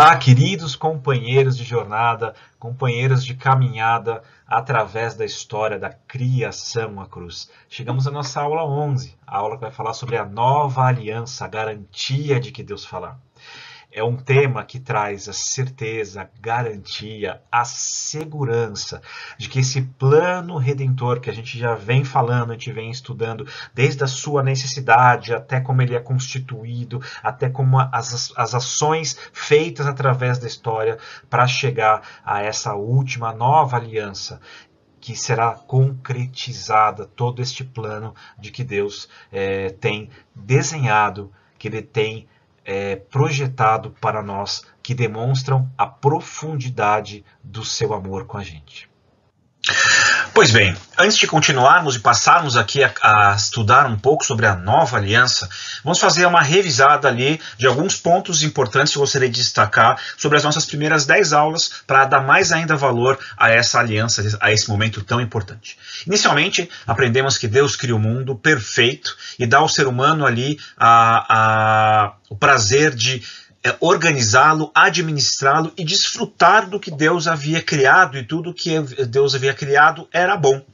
Olá, queridos companheiros de jornada, companheiros de caminhada através da história da criação à cruz. Chegamos à nossa aula 11, a aula que vai falar sobre a nova aliança, a garantia de que Deus falar. É um tema que traz a certeza, a garantia, a segurança de que esse plano redentor que a gente já vem falando, a gente vem estudando desde a sua necessidade até como ele é constituído, até como as ações feitas através da história para chegar a essa última nova aliança, que será concretizada todo este plano de que Deus tem desenhado, que Ele tem projetado para nós, que demonstram a profundidade do seu amor com a gente. Pois bem, antes de continuarmos e passarmos aqui a estudar um pouco sobre a nova aliança, vamos fazer uma revisada ali de alguns pontos importantes que eu gostaria de destacar sobre as nossas primeiras 10 aulas para dar mais ainda valor a essa aliança, a esse momento tão importante. Inicialmente, aprendemos que Deus cria o mundo perfeito e dá ao ser humano ali o prazer de organizá-lo, administrá-lo e desfrutar do que Deus havia criado, e tudo que Deus havia criado era bom.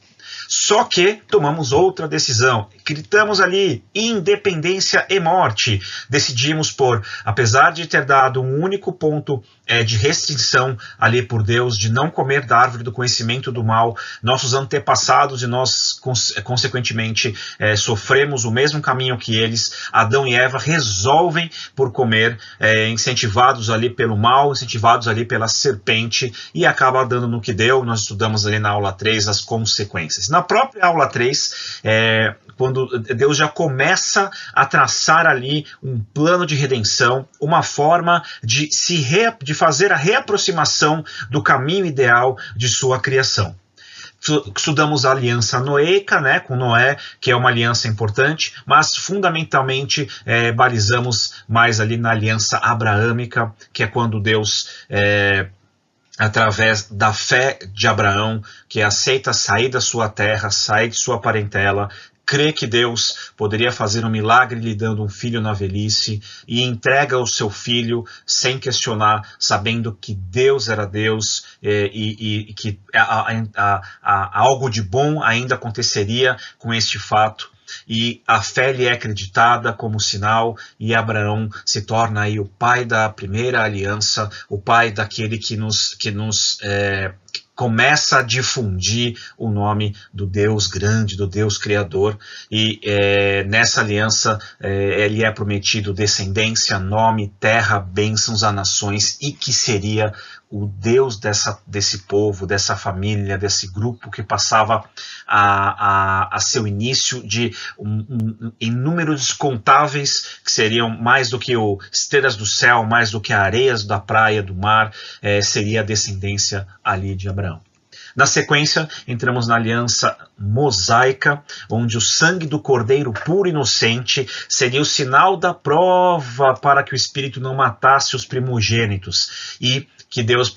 Só que tomamos outra decisão, gritamos ali, independência e morte. Decidimos por, apesar de ter dado um único ponto de restrição ali por Deus, de não comer da árvore do conhecimento do mal, nossos antepassados e nós, consequentemente, sofremos o mesmo caminho que eles. Adão e Eva resolvem por comer, incentivados ali pelo mal, incentivados ali pela serpente, e acaba dando no que deu. Nós estudamos ali na aula 3 as consequências. Na própria aula 3, quando Deus já começa a traçar ali um plano de redenção, uma forma de fazer a reaproximação do caminho ideal de sua criação. Estudamos a aliança noêica, né, com Noé, que é uma aliança importante, mas fundamentalmente balizamos mais ali na aliança abraâmica, que é quando Deus, através da fé de Abraão, que aceita sair da sua terra, sair de sua parentela, crê que Deus poderia fazer um milagre lhe dando um filho na velhice, e entrega o seu filho sem questionar, sabendo que Deus era Deus, e que algo de bom ainda aconteceria com este fato. E a fé lhe é acreditada como sinal, e Abraão se torna aí o pai da primeira aliança, o pai daquele que começa a difundir o nome do Deus grande, do Deus criador, e nessa aliança lhe é prometido descendência, nome, terra, bênçãos a nações, e que seria o Deus desse povo, dessa família, desse grupo que passava a seu início de em números descontáveis, que seriam mais do que estrelas do céu, mais do que areias da praia, do mar, seria a descendência ali de Abraão. Na sequência, entramos na aliança mosaica, onde o sangue do cordeiro puro e inocente seria o sinal da prova para que o Espírito não matasse os primogênitos, e que Deus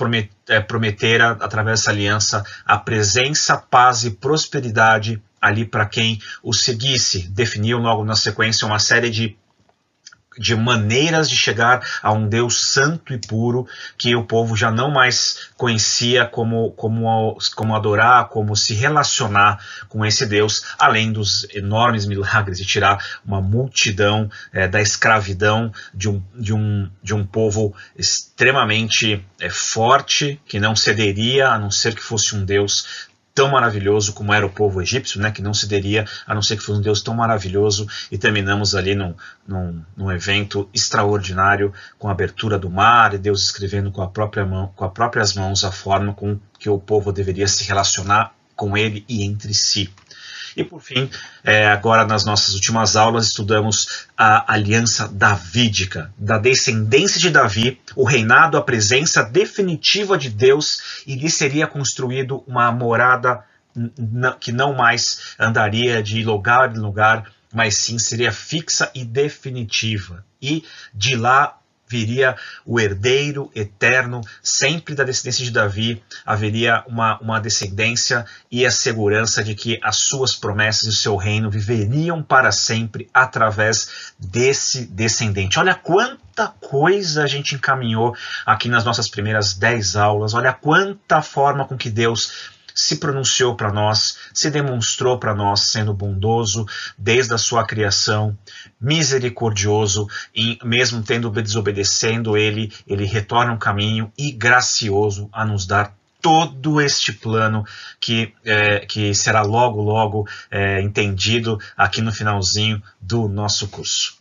prometera, através dessa aliança, a presença, paz e prosperidade ali para quem o seguisse. Definiu logo na sequência uma série de maneiras de chegar a um Deus santo e puro, que o povo já não mais conhecia como adorar, como se relacionar com esse Deus, além dos enormes milagres de tirar uma multidão da escravidão de um povo extremamente forte, que não cederia a não ser que fosse um Deus tão maravilhoso como era o povo egípcio, né, que não cederia a não ser que fosse um Deus tão maravilhoso. E terminamos ali num evento extraordinário, com a abertura do mar, e Deus escrevendo com as próprias mãos a forma com que o povo deveria se relacionar com ele e entre si. E por fim, agora nas nossas últimas aulas, estudamos a aliança davídica, da descendência de Davi, o reinado, a presença definitiva de Deus, e lhe seria construído uma morada que não mais andaria de lugar em lugar, mas sim seria fixa e definitiva. E de lá viria o herdeiro eterno, sempre da descendência de Davi, haveria uma descendência e a segurança de que as suas promessas e o seu reino viveriam para sempre através desse descendente. Olha quanta coisa a gente encaminhou aqui nas nossas primeiras 10 aulas, olha quanta forma com que Deus se pronunciou para nós, se demonstrou para nós, sendo bondoso desde a sua criação, misericordioso, e mesmo desobedecendo ele retorna um caminho, e gracioso a nos dar todo este plano que será logo entendido aqui no finalzinho do nosso curso.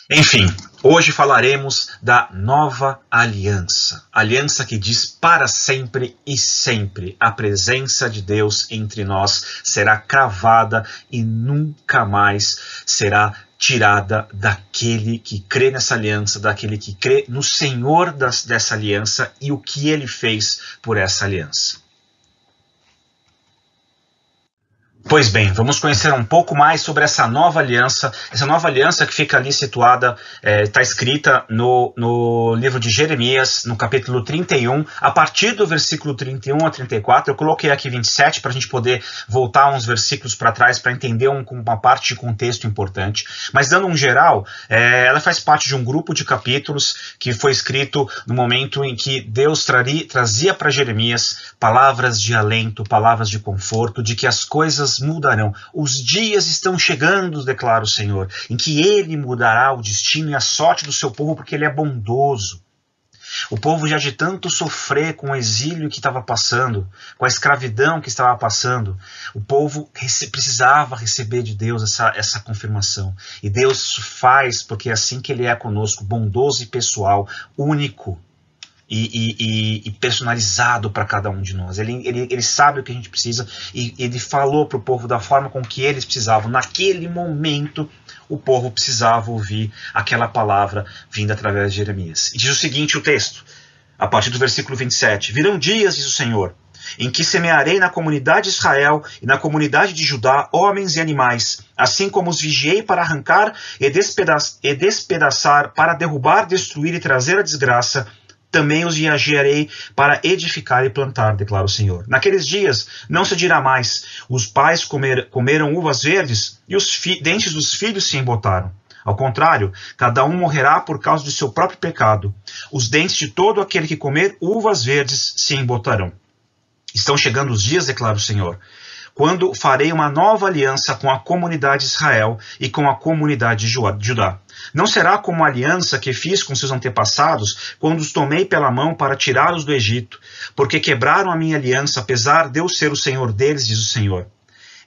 Enfim, hoje falaremos da nova aliança. Aliança que diz para sempre e sempre. A presença de Deus entre nós será cravada e nunca mais será tirada daquele que crê nessa aliança, daquele que crê no Senhor dessa aliança e o que ele fez por essa aliança. Pois bem, vamos conhecer um pouco mais sobre essa nova aliança que fica ali situada, está escrita no livro de Jeremias, no capítulo 31, a partir do versículo 31 a 34, eu coloquei aqui 27 para a gente poder voltar uns versículos para trás para entender uma parte de contexto importante, mas dando um geral, ela faz parte de um grupo de capítulos que foi escrito no momento em que Deus trazia para Jeremias palavras de alento, palavras de conforto, de que as coisas mudarão. Os dias estão chegando, declara o Senhor, em que Ele mudará o destino e a sorte do seu povo, porque Ele é bondoso. O povo já de tanto sofrer com o exílio que estava passando, com a escravidão que estava passando, o povo precisava receber de Deus essa confirmação. E Deus faz, porque é assim que Ele é conosco, bondoso e pessoal, único. E personalizado para cada um de nós. Ele sabe o que a gente precisa e ele falou para o povo da forma com que eles precisavam. Naquele momento, o povo precisava ouvir aquela palavra vinda através de Jeremias. E diz o seguinte o texto, a partir do versículo 27. Virão dias, diz o Senhor, em que semearei na comunidade de Israel e na comunidade de Judá homens e animais, assim como os vigiei para arrancar e despedaçar, para derrubar, destruir e trazer a desgraça, também os viajarei para edificar e plantar, declara o Senhor. Naqueles dias não se dirá mais, os pais comeram uvas verdes e os dentes dos filhos se embotaram. Ao contrário, cada um morrerá por causa do seu próprio pecado. Os dentes de todo aquele que comer uvas verdes se embotarão. Estão chegando os dias, declara o Senhor, quando farei uma nova aliança com a comunidade de Israel e com a comunidade de Judá. Não será como a aliança que fiz com seus antepassados, quando os tomei pela mão para tirá-los do Egito, porque quebraram a minha aliança, apesar de eu ser o Senhor deles, diz o Senhor.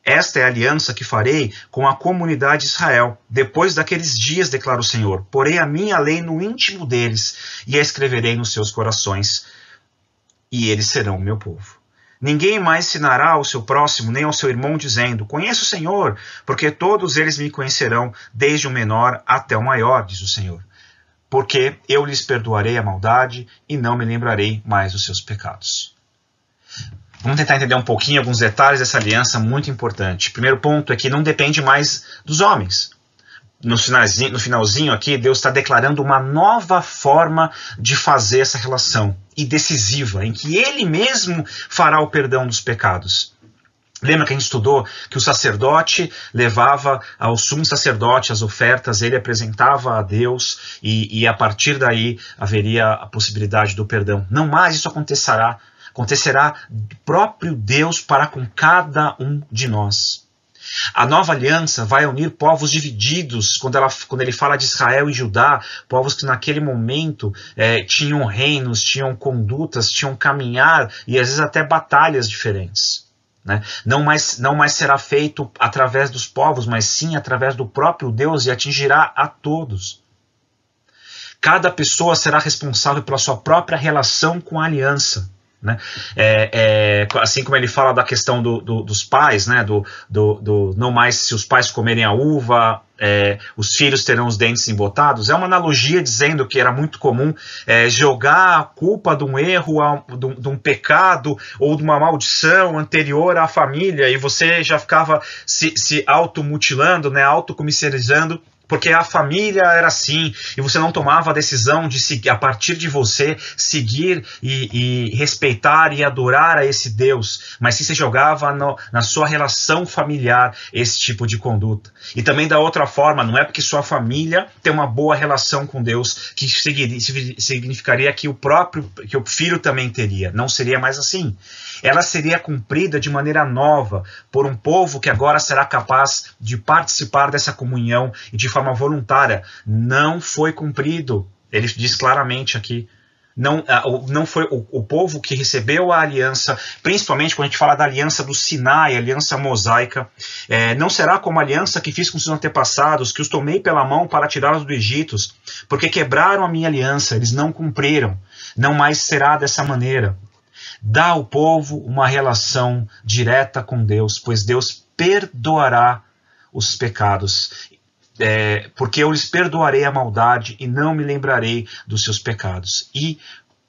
Esta é a aliança que farei com a comunidade de Israel, depois daqueles dias, declara o Senhor. Porei a minha lei no íntimo deles, e a escreverei nos seus corações, e eles serão o meu povo. Ninguém mais ensinará ao seu próximo, nem ao seu irmão, dizendo, conheço o Senhor, porque todos eles me conhecerão, desde o menor até o maior, diz o Senhor. Porque eu lhes perdoarei a maldade e não me lembrarei mais dos seus pecados. Vamos tentar entender um pouquinho alguns detalhes dessa aliança muito importante. O primeiro ponto é que não depende mais dos homens. No finalzinho aqui, Deus está declarando uma nova forma de fazer essa relação, e decisiva, em que Ele mesmo fará o perdão dos pecados. Lembra que a gente estudou que o sacerdote levava ao sumo sacerdote as ofertas, ele apresentava a Deus, e a partir daí haveria a possibilidade do perdão. Não mais isso acontecerá do próprio Deus para com cada um de nós. A nova aliança vai unir povos divididos, quando ele fala de Israel e Judá, povos que naquele momento tinham reinos, tinham condutas, tinham caminhar e às vezes até batalhas diferentes. Né? Não mais será feito através dos povos, mas sim através do próprio Deus, e atingirá a todos. Cada pessoa será responsável pela sua própria relação com a aliança. Né? Assim como ele fala da questão dos pais, né? Não mais se os pais comerem a uva, os filhos terão os dentes embotados. É uma analogia dizendo que era muito comum jogar a culpa de um erro, de um pecado ou de uma maldição anterior à família, e você já ficava se automutilando, né? Autocomissarizando porque a família era assim, e você não tomava a decisão de seguir, a partir de você, seguir e respeitar e adorar a esse Deus, mas sim você jogava na sua relação familiar esse tipo de conduta. E também da outra forma, não é porque sua família tem uma boa relação com Deus que significaria que o filho também teria. Não seria mais assim. Ela seria cumprida de maneira nova por um povo que agora será capaz de participar dessa comunhão e de forma voluntária. Não foi cumprido. Ele diz claramente aqui. Não foi o povo que recebeu a aliança, principalmente quando a gente fala da aliança do Sinai, a aliança mosaica, não será como a aliança que fiz com seus antepassados, que os tomei pela mão para tirá-los do Egito, porque quebraram a minha aliança, eles não cumpriram. Não mais será dessa maneira. Dá ao povo uma relação direta com Deus, pois Deus perdoará os pecados. Porque eu lhes perdoarei a maldade e não me lembrarei dos seus pecados. E,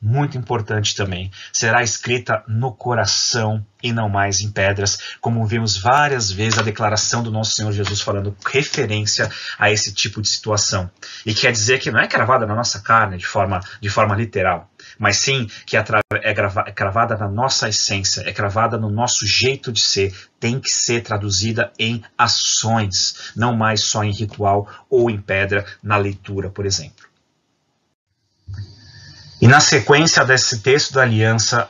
muito importante também, será escrita no coração e não mais em pedras, como vimos várias vezes a declaração do nosso Senhor Jesus falando referência a esse tipo de situação. E quer dizer que não é cravada na nossa carne de forma literal, mas sim que é cravada na nossa essência, é cravada no nosso jeito de ser, tem que ser traduzida em ações, não mais só em ritual ou em pedra na leitura, por exemplo. E na sequência desse texto da aliança,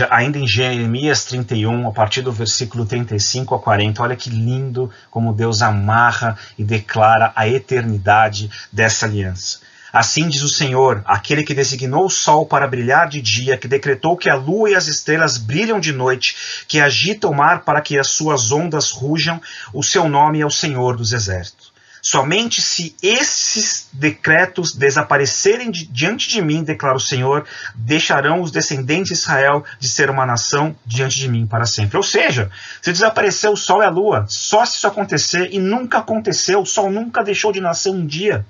ainda em Jeremias 31, a partir do versículo 35 a 40, olha que lindo como Deus amarra e declara a eternidade dessa aliança. Assim diz o Senhor, aquele que designou o sol para brilhar de dia, que decretou que a lua e as estrelas brilham de noite, que agita o mar para que as suas ondas rujam, o seu nome é o Senhor dos Exércitos. Somente se esses decretos desaparecerem diante de mim, declara o Senhor, deixarão os descendentes de Israel de ser uma nação diante de mim para sempre. Ou seja, se desaparecer o sol e a lua, só se isso acontecer, e nunca aconteceu, o sol nunca deixou de nascer um dia.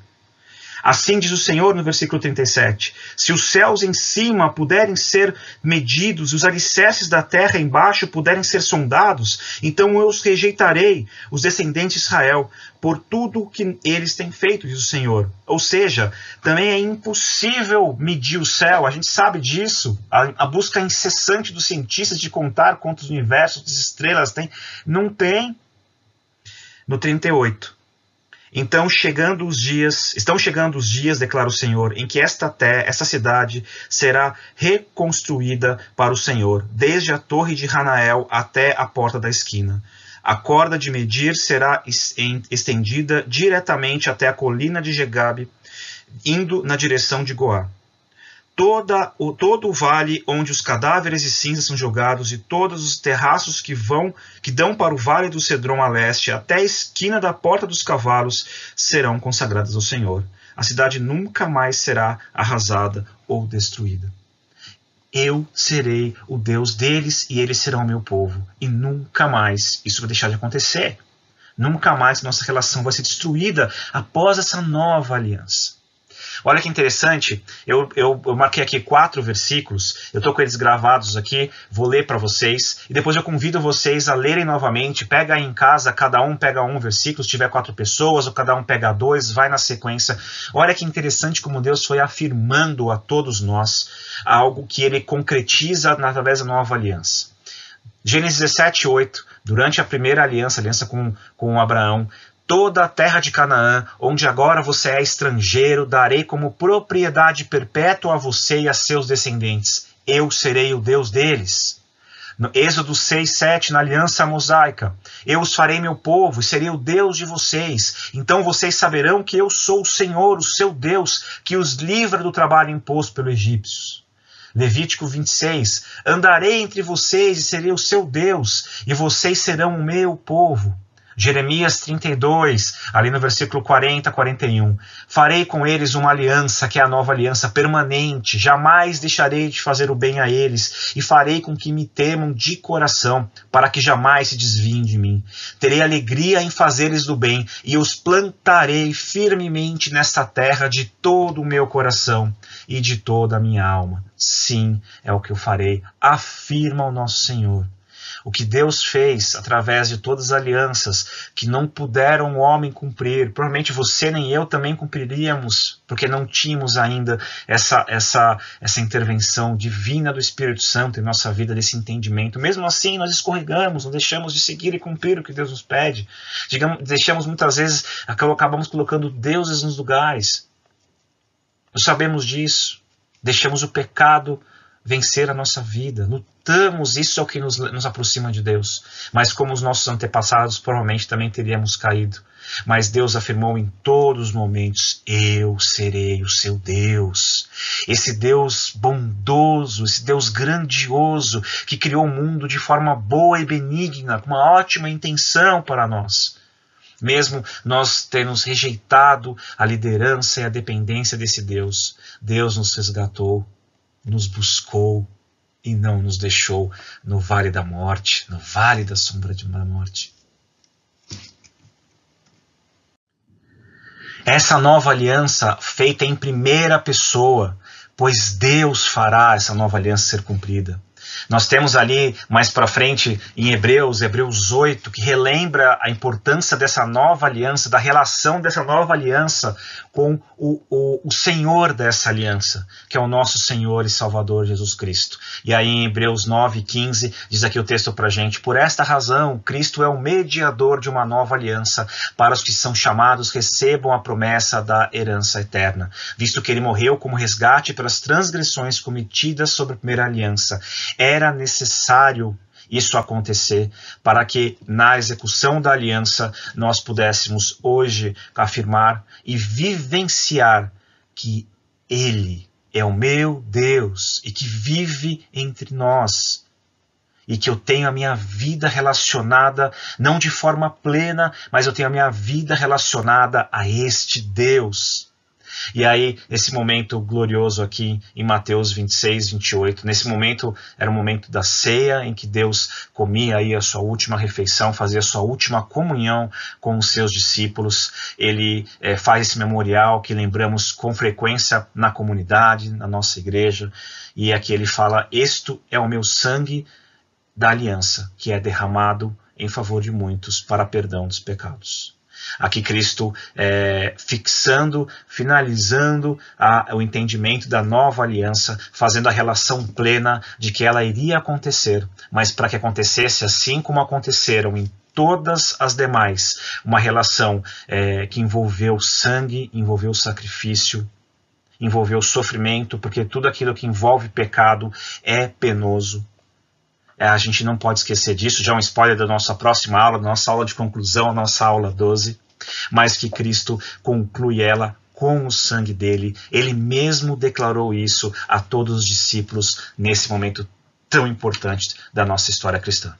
Assim diz o Senhor no versículo 37, se os céus em cima puderem ser medidos e os alicerces da terra embaixo puderem ser sondados, então eu os rejeitarei, os descendentes de Israel, por tudo que eles têm feito, diz o Senhor. Ou seja, também é impossível medir o céu, a gente sabe disso, a busca incessante dos cientistas de contar quantos universos, quantas estrelas tem, não tem. No 38. Estão chegando os dias, declara o Senhor, em que esta cidade será reconstruída para o Senhor, desde a torre de Hanael até a porta da esquina. A corda de medir será estendida diretamente até a colina de Jegabe, indo na direção de Goá. Todo o vale onde os cadáveres e cinzas são jogados e todos os terraços que dão para o vale do Cedron a leste até a esquina da porta dos cavalos serão consagrados ao Senhor. A cidade nunca mais será arrasada ou destruída. Eu serei o Deus deles e eles serão o meu povo. E nunca mais isso vai deixar de acontecer. Nunca mais nossa relação vai ser destruída após essa nova aliança. Olha que interessante, eu marquei aqui 4 versículos, eu estou com eles gravados aqui, vou ler para vocês, e depois eu convido vocês a lerem novamente, pega aí em casa, cada um pega um versículo, se tiver 4 pessoas, ou cada um pega 2, vai na sequência. Olha que interessante como Deus foi afirmando a todos nós algo que ele concretiza através da nova aliança. Gênesis 17:8, durante a primeira aliança com Abraão, toda a terra de Canaã, onde agora você é estrangeiro, darei como propriedade perpétua a você e a seus descendentes. Eu serei o Deus deles. No Êxodo 6:7, na aliança mosaica, eu os farei meu povo e serei o Deus de vocês. Então vocês saberão que eu sou o Senhor, o seu Deus, que os livra do trabalho imposto pelos egípcios. Levítico 26, andarei entre vocês e serei o seu Deus, e vocês serão o meu povo. Jeremias 32, ali no versículo 40 a 41. Farei com eles uma aliança, que é a nova aliança permanente. Jamais deixarei de fazer o bem a eles. E farei com que me temam de coração, para que jamais se desviem de mim. Terei alegria em fazer-lhes do bem, e os plantarei firmemente nesta terra de todo o meu coração e de toda a minha alma. Sim, é o que eu farei, afirma o nosso Senhor. o que Deus fez através de todas as alianças que não puderam o homem cumprir. Provavelmente você nem eu também cumpriríamos, porque não tínhamos ainda essa intervenção divina do Espírito Santo em nossa vida, desse entendimento. Mesmo assim, nós escorregamos, não deixamos de seguir e cumprir o que Deus nos pede. Deixamos muitas vezes, acabamos colocando deuses nos lugares. Nós sabemos disso. Deixamos o pecado vencer a nossa vida. Lutamos, isso é o que nos aproxima de Deus. Mas como os nossos antepassados, provavelmente também teríamos caído. Mas Deus afirmou em todos os momentos: eu serei o seu Deus. Esse Deus bondoso, esse Deus grandioso, que criou o mundo de forma boa e benigna, com uma ótima intenção para nós. Mesmo nós termos rejeitado a liderança e a dependência desse Deus, Deus nos resgatou, nos buscou e não nos deixou no vale da morte, no vale da sombra da morte. Essa nova aliança feita em primeira pessoa, pois Deus fará essa nova aliança ser cumprida. Nós temos ali, mais para frente, em Hebreus 8, que relembra a importância dessa nova aliança, da relação dessa nova aliança com o Senhor dessa aliança, que é o nosso Senhor e Salvador Jesus Cristo. E aí em Hebreus 9:15, diz aqui o texto para a gente: por esta razão, Cristo é o mediador de uma nova aliança, para os que são chamados recebam a promessa da herança eterna, visto que ele morreu como resgate pelas transgressões cometidas sobre a primeira aliança. Era necessário isso acontecer para que na execução da aliança nós pudéssemos hoje afirmar e vivenciar que Ele é o meu Deus e que vive entre nós. E que eu tenho a minha vida relacionada, não de forma plena, mas eu tenho a minha vida relacionada a este Deus. E aí, nesse momento glorioso aqui em Mateus 26:28, nesse momento era o momento da ceia, em que Deus comia aí a sua última refeição, fazia a sua última comunhão com os seus discípulos. Ele faz esse memorial que lembramos com frequência na comunidade, na nossa igreja. E aqui ele fala: isto é o meu sangue da aliança, que é derramado em favor de muitos para perdão dos pecados. Aqui Cristo finalizando o entendimento da nova aliança, fazendo a relação plena de que ela iria acontecer, mas para que acontecesse assim como aconteceram em todas as demais, uma relação que envolveu sangue, envolveu sacrifício, envolveu sofrimento, porque tudo aquilo que envolve pecado é penoso. A gente não pode esquecer disso, já é um spoiler da nossa próxima aula, da nossa aula de conclusão, a nossa aula 12, mas que Cristo conclui ela com o sangue dele. Ele mesmo declarou isso a todos os discípulos nesse momento tão importante da nossa história cristã.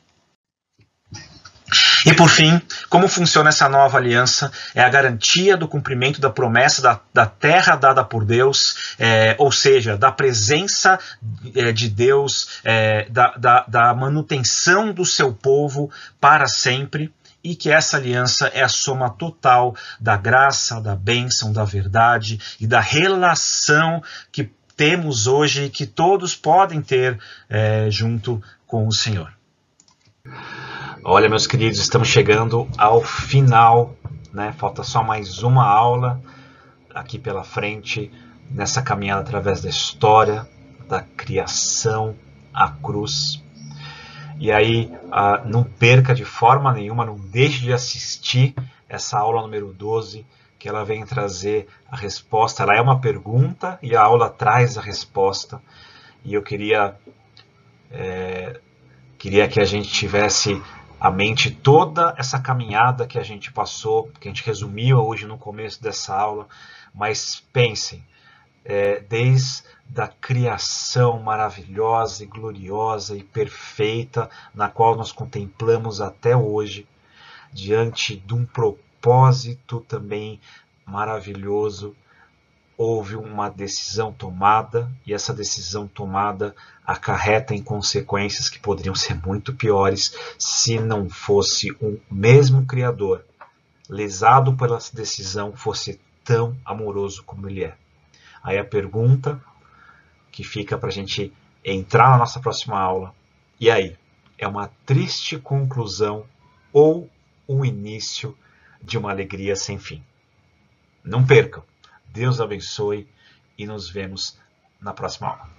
E por fim, como funciona essa nova aliança? É a garantia do cumprimento da promessa da terra dada por Deus, ou seja, da presença de Deus, da manutenção do seu povo para sempre, e que essa aliança é a soma total da graça, da bênção, da verdade e da relação que temos hoje e que todos podem ter junto com o Senhor. Olha, meus queridos, estamos chegando ao final, né? Falta só mais uma aula aqui pela frente, nessa caminhada através da história, da criação à cruz. E aí, não perca de forma nenhuma, não deixe de assistir essa aula número 12, que ela vem trazer a resposta. Ela é uma pergunta e a aula traz a resposta. E eu queria que a gente tivesse a mente toda essa caminhada que a gente passou, que a gente resumiu hoje no começo dessa aula, mas pensem, desde a criação maravilhosa e gloriosa e perfeita, na qual nós contemplamos até hoje, diante de um propósito também maravilhoso, houve uma decisão tomada, e essa decisão tomada acarreta em consequências que poderiam ser muito piores se não fosse o mesmo Criador, lesado pela essa decisão, fosse tão amoroso como Ele é. Aí a pergunta que fica para a gente entrar na nossa próxima aula: e aí? é uma triste conclusão ou um início de uma alegria sem fim. Não percam. Deus abençoe e nos vemos na próxima aula.